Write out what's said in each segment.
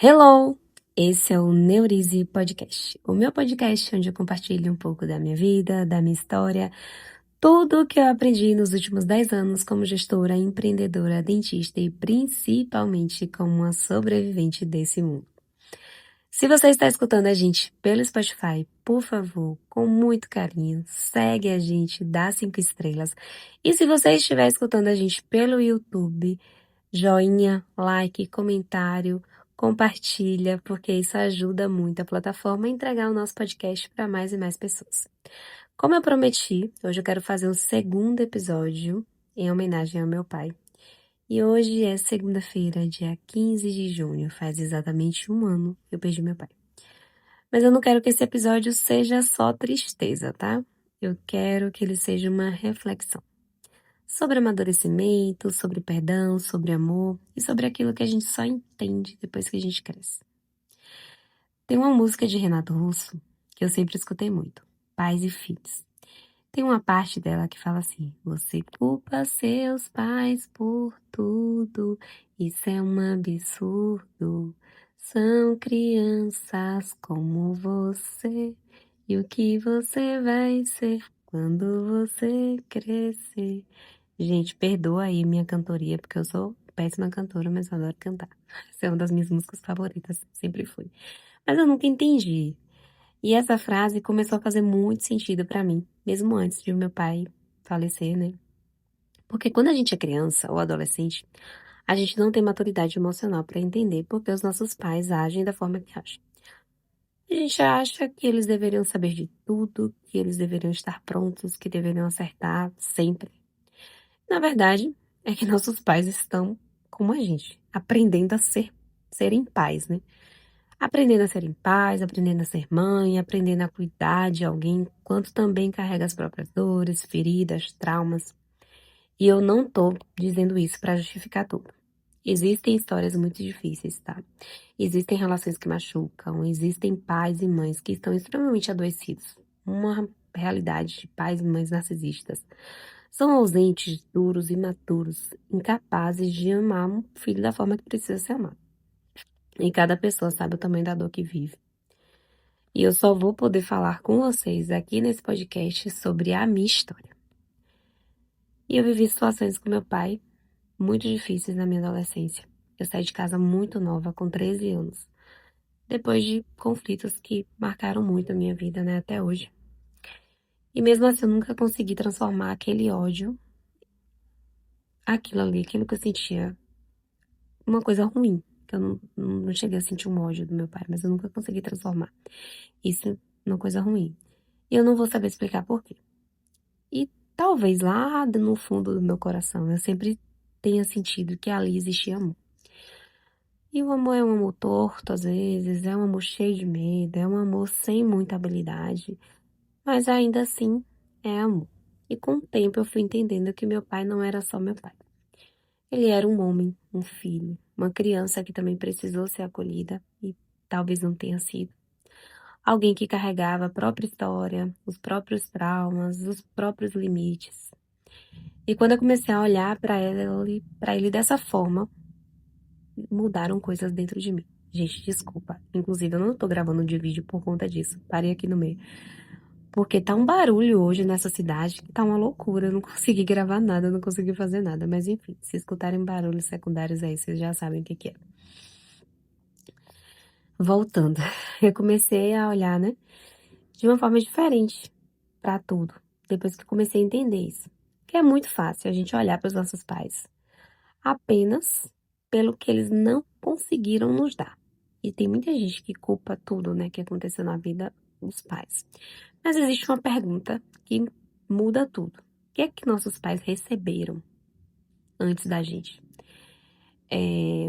Hello! Esse é o Neurize Podcast, o meu podcast onde eu compartilho um pouco da minha vida, da minha história, tudo o que eu aprendi nos últimos 10 anos como gestora, empreendedora, dentista e principalmente como uma sobrevivente desse mundo. Se você está escutando a gente pelo Spotify, por favor, com muito carinho, segue a gente, dá 5 estrelas. E se você estiver escutando a gente pelo YouTube, joinha, like, comentário, compartilha, porque isso ajuda muito a plataforma a entregar o nosso podcast para mais e mais pessoas. Como eu prometi, hoje eu quero fazer um segundo episódio em homenagem ao meu pai. E hoje é segunda-feira, dia 15 de junho, faz exatamente um ano que eu perdi meu pai. Mas eu não quero que esse episódio seja só tristeza, tá? Eu quero que ele seja uma reflexão sobre amadurecimento, sobre perdão, sobre amor e sobre aquilo que a gente só entende depois que a gente cresce. Tem uma música de Renato Russo que eu sempre escutei muito, Pais e Filhos. Tem uma parte dela que fala assim: você culpa seus pais por tudo, isso é um absurdo. São crianças como você, e o que você vai ser quando você crescer? Gente, perdoa aí minha cantoria, porque eu sou péssima cantora, mas eu adoro cantar. Essa é uma das minhas músicas favoritas, sempre fui. Mas eu nunca entendi. E essa frase começou a fazer muito sentido pra mim, mesmo antes de meu pai falecer, né? Porque quando a gente é criança ou adolescente, a gente não tem maturidade emocional pra entender porque os nossos pais agem da forma que agem. A gente acha que eles deveriam saber de tudo, que eles deveriam estar prontos, que deveriam acertar sempre. Na verdade, é que nossos pais estão como a gente, aprendendo a serem pais, né? Aprendendo a ser em paz, aprendendo a ser mãe, aprendendo a cuidar de alguém, enquanto também carrega as próprias dores, feridas, traumas. E eu não tô dizendo isso para justificar tudo. Existem histórias muito difíceis, tá? Existem relações que machucam, existem pais e mães que estão extremamente adoecidos. Uma realidade de pais e mães narcisistas. São ausentes, duros, imaturos, incapazes de amar um filho da forma que precisa ser amado. E cada pessoa sabe o tamanho da dor que vive. E eu só vou poder falar com vocês aqui nesse podcast sobre a minha história. E eu vivi situações com meu pai muito difíceis na minha adolescência. Eu saí de casa muito nova, com 13 anos, depois de conflitos que marcaram muito a minha vida, né, até hoje. E mesmo assim, eu nunca consegui transformar aquele ódio, aquilo ali, aquilo que eu sentia, uma coisa ruim. Que eu não cheguei a sentir um ódio do meu pai, mas eu nunca consegui transformar isso numa coisa ruim. E eu não vou saber explicar por quê. E talvez lá no fundo do meu coração eu sempre tenha sentido que ali existia amor. E o amor é um amor torto às vezes, é um amor cheio de medo, é um amor sem muita habilidade, mas ainda assim é amor. E com o tempo eu fui entendendo que meu pai não era só meu pai. Ele era um homem, um filho, uma criança que também precisou ser acolhida e talvez não tenha sido. Alguém que carregava a própria história, os próprios traumas, os próprios limites. E quando eu comecei a olhar para ele dessa forma, mudaram coisas dentro de mim. Gente, desculpa. Inclusive, eu não tô gravando de vídeo por conta disso. Parei aqui no meio. Porque tá um barulho hoje nessa cidade que tá uma loucura. Eu não consegui gravar nada, eu não consegui fazer nada. Mas enfim, se escutarem barulhos secundários aí, vocês já sabem o que que é. Voltando, eu comecei a olhar, né, de uma forma diferente pra tudo. Depois que eu comecei a entender isso. Que é muito fácil a gente olhar para os nossos pais apenas pelo que eles não conseguiram nos dar. E tem muita gente que culpa tudo, né, que aconteceu na vida dos pais. Mas existe uma pergunta que muda tudo. O que é que nossos pais receberam antes da gente?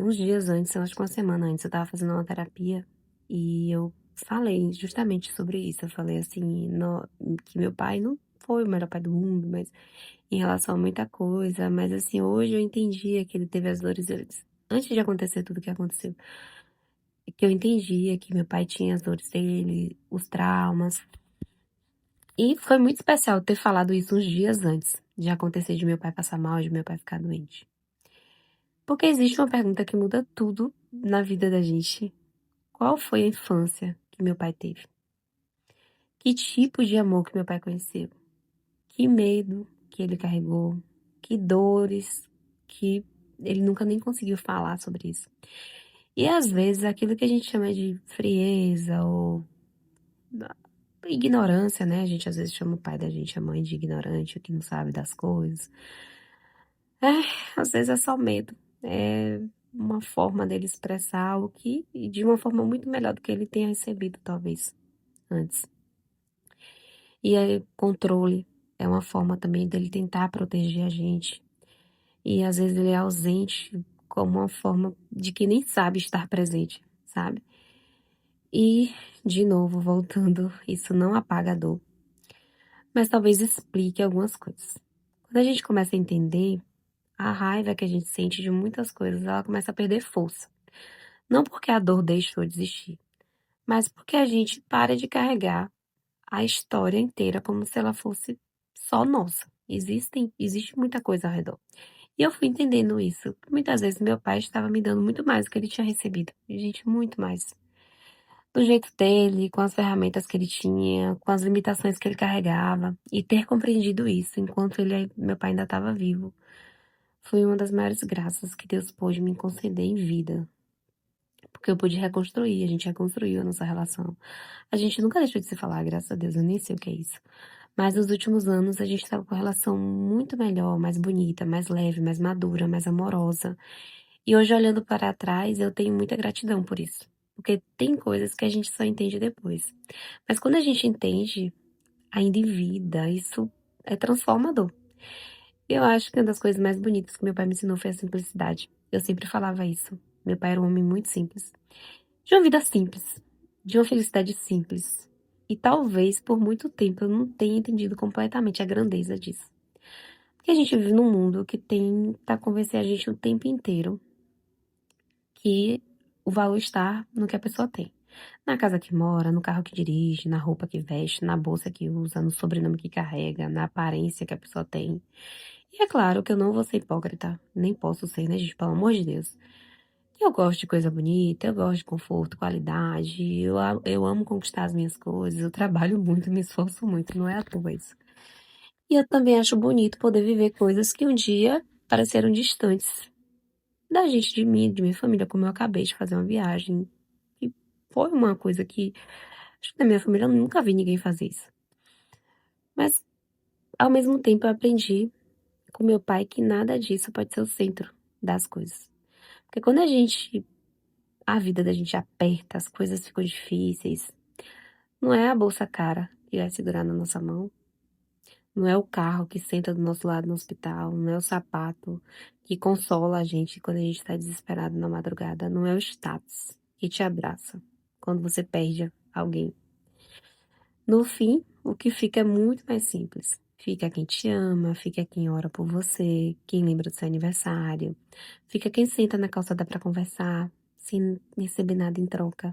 Uns dias antes, eu acho que uma semana antes, eu tava fazendo uma terapia e eu falei justamente sobre isso. Eu falei assim, que meu pai não foi o melhor pai do mundo, mas em relação a muita coisa. Mas assim, hoje eu entendia que ele teve as dores dele. Antes de acontecer tudo o que aconteceu, que eu entendia que meu pai tinha as dores dele, os traumas. E foi muito especial ter falado isso uns dias antes de acontecer de meu pai passar mal, de meu pai ficar doente. Porque existe uma pergunta que muda tudo na vida da gente qual foi a infância que meu pai teve? Que tipo de amor que meu pai conheceu? Que medo que ele carregou? Que dores que ele nunca nem conseguiu falar sobre isso. E às vezes aquilo que a gente chama de frieza ou ignorância, né? A gente às vezes chama o pai da gente, a mãe de ignorante, que não sabe das coisas. Às vezes é só medo. É uma forma dele expressar o que, e de uma forma muito melhor do que ele tenha recebido, talvez, antes. E aí, controle é uma forma também dele tentar proteger a gente. E às vezes ele é ausente como uma forma de que nem sabe estar presente, sabe? E, de novo, voltando, isso não apaga a dor, mas talvez explique algumas coisas. Quando a gente começa a entender, a raiva que a gente sente de muitas coisas, ela começa a perder força. Não porque a dor deixou de existir, mas porque a gente para de carregar a história inteira como se ela fosse só nossa. Existe muita coisa ao redor. E eu fui entendendo isso. Muitas vezes meu pai estava me dando muito mais do que ele tinha recebido. Gente, muito mais. Do jeito dele, com as ferramentas que ele tinha, com as limitações que ele carregava. E ter compreendido isso enquanto meu pai ainda estava vivo. Foi uma das maiores graças que Deus pôde me conceder em vida. Porque eu pude reconstruir, a gente reconstruiu a nossa relação. A gente nunca deixou de se falar, graças a Deus, eu nem sei o que é isso. Mas nos últimos anos a gente estava com uma relação muito melhor, mais bonita, mais leve, mais madura, mais amorosa. E hoje, olhando para trás, eu tenho muita gratidão por isso. Porque tem coisas que a gente só entende depois. Mas quando a gente entende, ainda em vida, isso é transformador. Eu acho que uma das coisas mais bonitas que meu pai me ensinou foi a simplicidade. Eu sempre falava isso. Meu pai era um homem muito simples. De uma vida simples. De uma felicidade simples. E talvez por muito tempo eu não tenha entendido completamente a grandeza disso. Porque a gente vive num mundo que tenta convencer a gente o tempo inteiro que o valor está no que a pessoa tem. Na casa que mora, no carro que dirige, na roupa que veste, na bolsa que usa, no sobrenome que carrega, na aparência que a pessoa tem. E é claro que eu não vou ser hipócrita, nem posso ser, né, gente? Pelo amor de Deus. Eu gosto de coisa bonita, eu gosto de conforto, qualidade, eu amo conquistar as minhas coisas, eu trabalho muito, me esforço muito, não é à toa isso. E eu também acho bonito poder viver coisas que um dia pareceram distantes da gente, de mim, de minha família, como eu acabei de fazer uma viagem. E foi uma coisa que, acho que na minha família eu nunca vi ninguém fazer isso. Mas, ao mesmo tempo, eu aprendi com meu pai que nada disso pode ser o centro das coisas. Porque quando a vida da gente aperta, as coisas ficam difíceis, não é a bolsa cara que vai segurar na nossa mão, não é o carro que senta do nosso lado no hospital, não é o sapato que consola a gente quando a gente está desesperado na madrugada, não é o status que te abraça quando você perde alguém. No fim, o que fica é muito mais simples. Fica quem te ama, fica quem ora por você, quem lembra do seu aniversário, fica quem senta na calçada para conversar, sem receber nada em troca.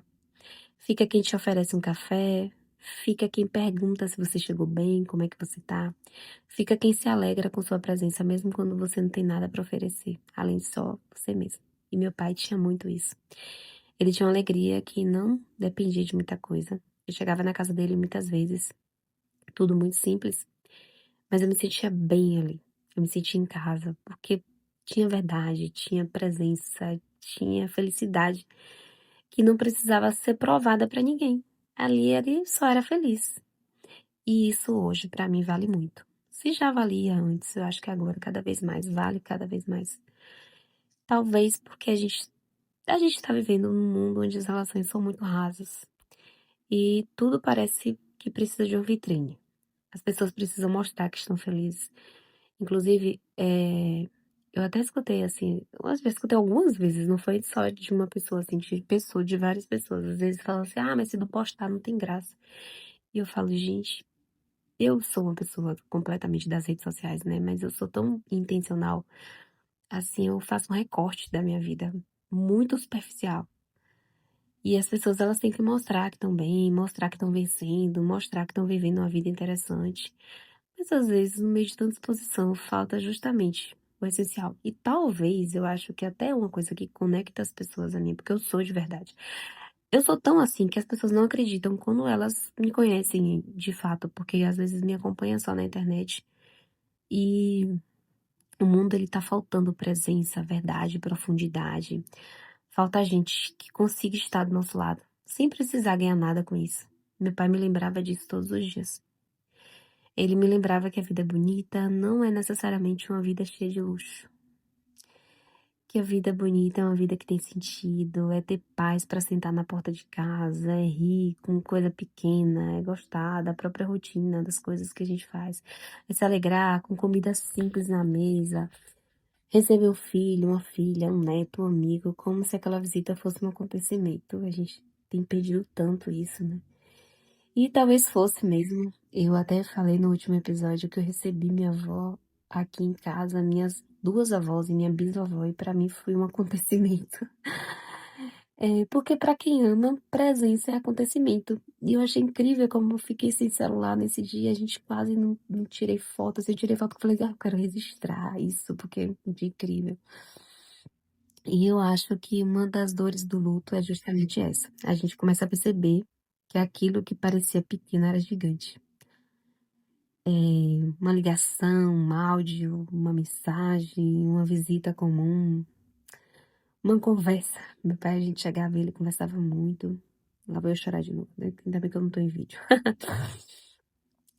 Fica quem te oferece um café, fica quem pergunta se você chegou bem, como é que você tá. Fica quem se alegra com sua presença, mesmo quando você não tem nada para oferecer, além de só você mesmo. E meu pai tinha muito isso. Ele tinha uma alegria que não dependia de muita coisa. Eu chegava na casa dele muitas vezes, tudo muito simples, mas eu me sentia bem ali. Eu me sentia em casa, porque tinha verdade, tinha presença, tinha felicidade que não precisava ser provada para ninguém. Ali ele só era feliz. E isso hoje para mim vale muito. Se já valia antes, eu acho que agora cada vez mais vale cada vez mais. Talvez porque a gente tá vivendo num mundo onde as relações são muito rasas e tudo parece que precisa de uma vitrine. As pessoas precisam mostrar que estão felizes. Inclusive, eu até escutei assim, escutei algumas vezes, não foi só de uma pessoa assim, de várias pessoas. Às vezes falam assim, ah, mas se não postar não tem graça. E eu falo, gente, eu sou uma pessoa completamente das redes sociais, né? Mas eu sou tão intencional, assim, eu faço um recorte da minha vida, muito superficial. E as pessoas, elas têm que mostrar que estão bem, mostrar que estão vencendo, mostrar que estão vivendo uma vida interessante. Mas às vezes, no meio de tanta exposição, falta justamente o essencial. E talvez, eu acho que até uma coisa que conecta as pessoas a mim, porque eu sou de verdade. Eu sou tão assim que as pessoas não acreditam quando elas me conhecem de fato, porque às vezes me acompanham só na internet e o mundo ele tá faltando presença, verdade, profundidade. Falta gente que consiga estar do nosso lado, sem precisar ganhar nada com isso. Meu pai me lembrava disso todos os dias. Ele me lembrava que a vida bonita não é necessariamente uma vida cheia de luxo. Que a vida bonita é uma vida que tem sentido, é ter paz para sentar na porta de casa, é rir com coisa pequena, é gostar da própria rotina, das coisas que a gente faz, é se alegrar com comida simples na mesa, receber um filho, uma filha, um neto, um amigo, como se aquela visita fosse um acontecimento. A gente tem pedido tanto isso, né? E talvez fosse mesmo. Eu até falei no último episódio que eu recebi minha avó aqui em casa, minhas duas avós e minha bisavó, e pra mim foi um acontecimento. Porque pra quem ama, presença é acontecimento. E eu achei incrível como eu fiquei sem celular nesse dia, a gente quase não tirei fotos. Eu tirei foto e falei, eu quero registrar isso, porque é um dia incrível. E eu acho que uma das dores do luto é justamente essa. A gente começa a perceber que aquilo que parecia pequeno era gigante. Uma ligação, um áudio, uma mensagem, uma visita comum, uma conversa. Meu pai, a gente chegava e ele conversava muito. Lá vou eu chorar de novo, né? Ainda bem que eu não tô em vídeo.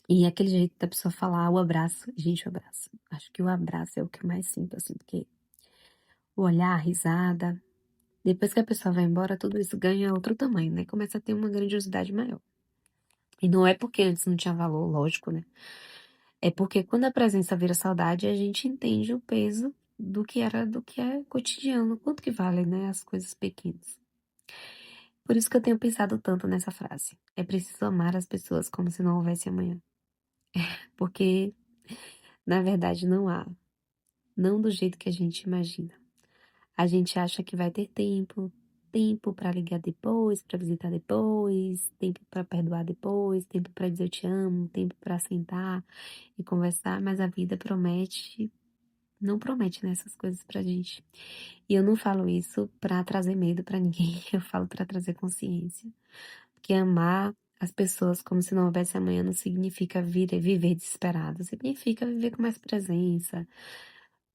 E aquele jeito da pessoa falar, o abraço. Gente, o abraço. Acho que o abraço é o que eu mais sinto, assim, porque o olhar, a risada. Depois que a pessoa vai embora, tudo isso ganha outro tamanho, né? Começa a ter uma grandiosidade maior. E não é porque antes não tinha valor, lógico, né? É porque quando a presença vira saudade, a gente entende o peso do que é cotidiano, quanto que vale, né, as coisas pequenas. Por isso que eu tenho pensado tanto nessa frase. É preciso amar as pessoas como se não houvesse amanhã. Porque, na verdade, não há. Não do jeito que a gente imagina. A gente acha que vai ter tempo para ligar depois, para visitar depois, tempo para perdoar depois, tempo para dizer eu te amo, tempo para sentar e conversar, mas a vida promete, não promete nessas coisas pra gente. E eu não falo isso pra trazer medo pra ninguém, eu falo pra trazer consciência. Porque amar as pessoas como se não houvesse amanhã não significa viver desesperado, significa viver com mais presença,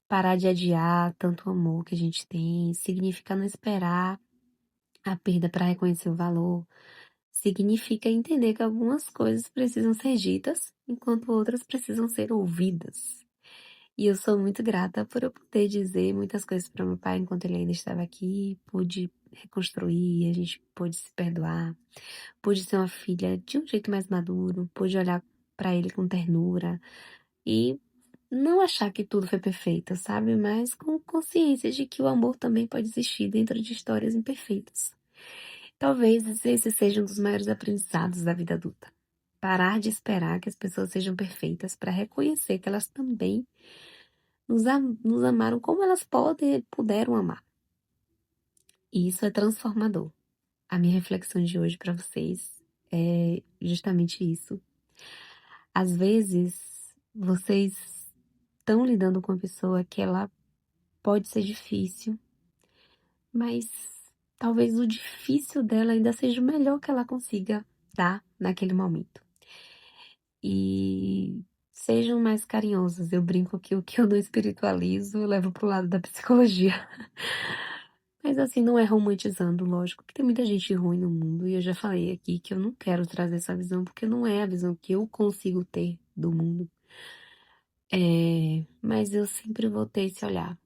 parar de adiar tanto amor que a gente tem, significa não esperar a perda para reconhecer o valor, significa entender que algumas coisas precisam ser ditas, enquanto outras precisam ser ouvidas. E eu sou muito grata por eu poder dizer muitas coisas para meu pai enquanto ele ainda estava aqui, pude reconstruir, a gente pôde se perdoar, pude ser uma filha de um jeito mais maduro, pude olhar para ele com ternura e não achar que tudo foi perfeito, sabe? Mas com consciência de que o amor também pode existir dentro de histórias imperfeitas. Talvez esse seja um dos maiores aprendizados da vida adulta. Parar de esperar que as pessoas sejam perfeitas para reconhecer que elas também nos amaram como elas puderam amar. E isso é transformador. A minha reflexão de hoje para vocês é justamente isso. Às vezes, vocês estão lidando com uma pessoa que ela pode ser difícil, mas talvez o difícil dela ainda seja o melhor que ela consiga dar naquele momento. E sejam mais carinhosos. Eu brinco que o que eu não espiritualizo, eu levo pro lado da psicologia. Mas assim, não é romantizando, lógico, que tem muita gente ruim no mundo, e eu já falei aqui que eu não quero trazer essa visão, porque não é a visão que eu consigo ter do mundo. Mas eu sempre vou ter esse olhar.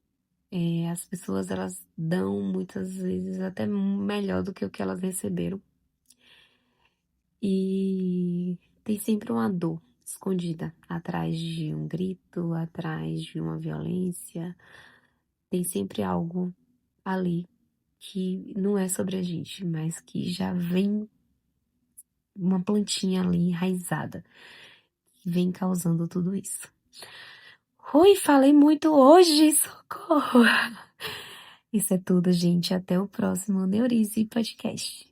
As pessoas, elas dão muitas vezes até melhor do que o que elas receberam. E tem sempre uma dor escondida atrás de um grito, atrás de uma violência. Tem sempre algo ali que não é sobre a gente, mas que já vem uma plantinha ali enraizada, que vem causando tudo isso. Ui, falei muito hoje, socorro! Isso é tudo, gente. Até o próximo Neurize Podcast.